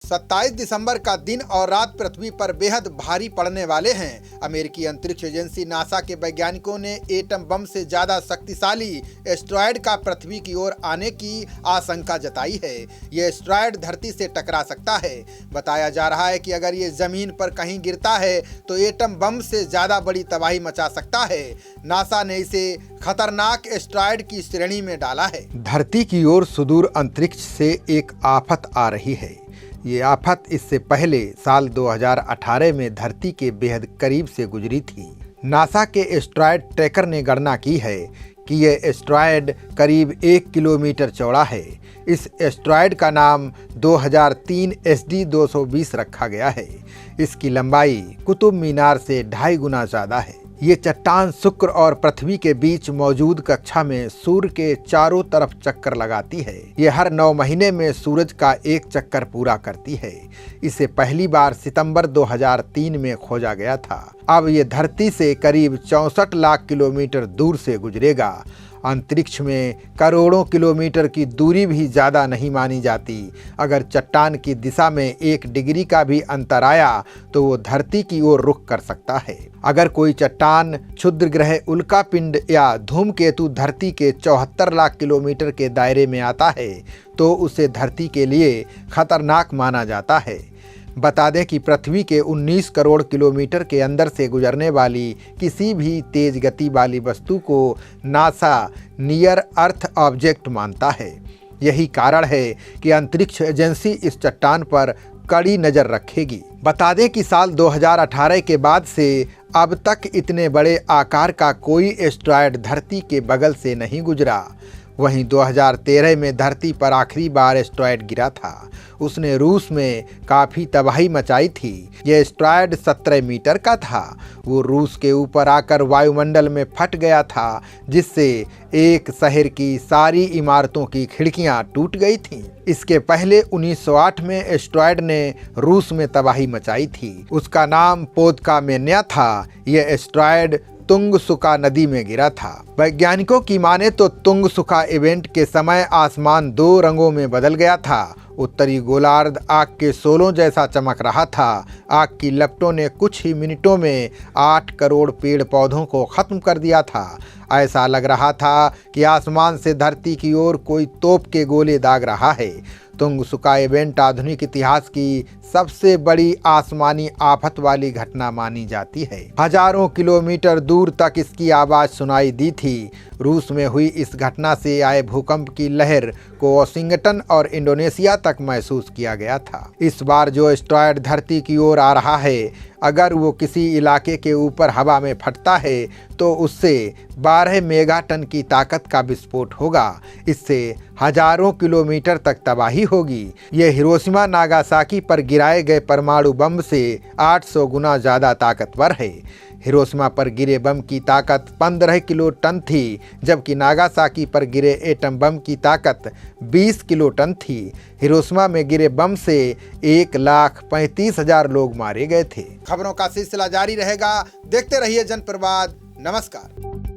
27 दिसंबर का दिन और रात पृथ्वी पर बेहद भारी पड़ने वाले हैं। अमेरिकी अंतरिक्ष एजेंसी नासा के वैज्ञानिकों ने एटम बम से ज्यादा शक्तिशाली एस्टेरॉयड का पृथ्वी की ओर आने की आशंका जताई है। यह एस्टेरॉयड धरती से टकरा सकता है। बताया जा रहा है कि अगर ये जमीन पर कहीं गिरता है तो एटम बम से ज्यादा बड़ी तबाही मचा सकता है। नासा ने इसे खतरनाक एस्टेरॉयड की श्रेणी में डाला है। धरती की ओर सुदूर अंतरिक्ष से एक आफत आ रही है। ये आफत इससे पहले साल 2018 में धरती के बेहद करीब से गुजरी थी। नासा के एस्टेरॉयड ट्रैकर ने गणना की है कि यह एस्टेरॉयड करीब 1 किलोमीटर चौड़ा है। इस एस्टेरॉयड का नाम 2003 SD-220 रखा गया है। इसकी लंबाई कुतुब मीनार से 2.5 गुना ज़्यादा है। ये चट्टान शुक्र और पृथ्वी के बीच मौजूद कक्षा में सूर्य के चारों तरफ चक्कर लगाती है। ये हर 9 महीने में सूरज का एक चक्कर पूरा करती है। इसे पहली बार सितंबर 2003 में खोजा गया था। अब ये धरती से करीब 64 लाख किलोमीटर दूर से गुजरेगा। अंतरिक्ष में करोड़ों किलोमीटर की दूरी भी ज़्यादा नहीं मानी जाती। अगर चट्टान की दिशा में 1 डिग्री का भी अंतर आया तो वो धरती की ओर रुख कर सकता है। अगर कोई चट्टान, क्षुद्र ग्रह, उल्का पिंड या धूमकेतु धरती के 74 लाख किलोमीटर के दायरे में आता है तो उसे धरती के लिए खतरनाक माना जाता है। बता दें कि पृथ्वी के 19 करोड़ किलोमीटर के अंदर से गुजरने वाली किसी भी तेज गति वाली वस्तु को नासा नियर अर्थ ऑब्जेक्ट मानता है। यही कारण है कि अंतरिक्ष एजेंसी इस चट्टान पर कड़ी नज़र रखेगी। बता दें कि साल 2018 के बाद से अब तक इतने बड़े आकार का कोई एस्टेरॉयड धरती के बगल से नहीं गुजरा। वहीं 2013 में धरती पर आखिरी बार एस्टेरॉयड गिरा था। उसने रूस में काफ़ी तबाही मचाई थी। यह एस्टेरॉयड 17 मीटर का था। वो रूस के ऊपर आकर वायुमंडल में फट गया था, जिससे एक शहर की सारी इमारतों की खिड़कियां टूट गई थीं। इसके पहले 1908 में एस्टेरॉयड ने रूस में तबाही मचाई थी। उसका नाम पोदकामेन्या था। यह एस्टेरॉयड तुंगसुका नदी में गिरा था। वैज्ञानिकों की माने तो तुंगसुका इवेंट के समय आसमान 2 रंगों में बदल गया था। उत्तरी गोलार्ध आग के शोलों जैसा चमक रहा था। आग की लपटों ने कुछ ही मिनटों में 8 करोड़ पेड़ पौधों को खत्म कर दिया था। ऐसा लग रहा था कि आसमान से धरती की ओर कोई तोप के गोले दाग रहा है। तुंगसुका इवेंट आधुनिक इतिहास की सबसे बड़ी आसमानी आफत वाली घटना मानी जाती है। हजारों किलोमीटर दूर तक इसकी आवाज़ सुनाई दी थी। रूस में हुई इस घटना से आए भूकंप की लहर को वाशिंगटन और इंडोनेशिया तक महसूस किया गया था। इस बार जो एस्टेरॉयड धरती की ओर आ रहा है, अगर वो किसी इलाके के ऊपर हवा में फटता है तो उससे 12 मेगाटन की ताकत का विस्फोट होगा। इससे हजारों किलोमीटर तक तबाही होगी। यह हिरोशिमा नागासाकी पर गिराए गए परमाणु बम से 800 गुना ज़्यादा ताकतवर है। हिरोशिमा पर गिरे बम की ताकत 15 किलो टन थी, जबकि नागासाकी पर गिरे एटम बम की ताकत 20 किलो टन थी। हिरोशिमा में गिरे बम से 1,35,000 लोग मारे गए थे। खबरों का सिलसिला जारी रहेगा। देखते रहिए जनप्रवाद। नमस्कार।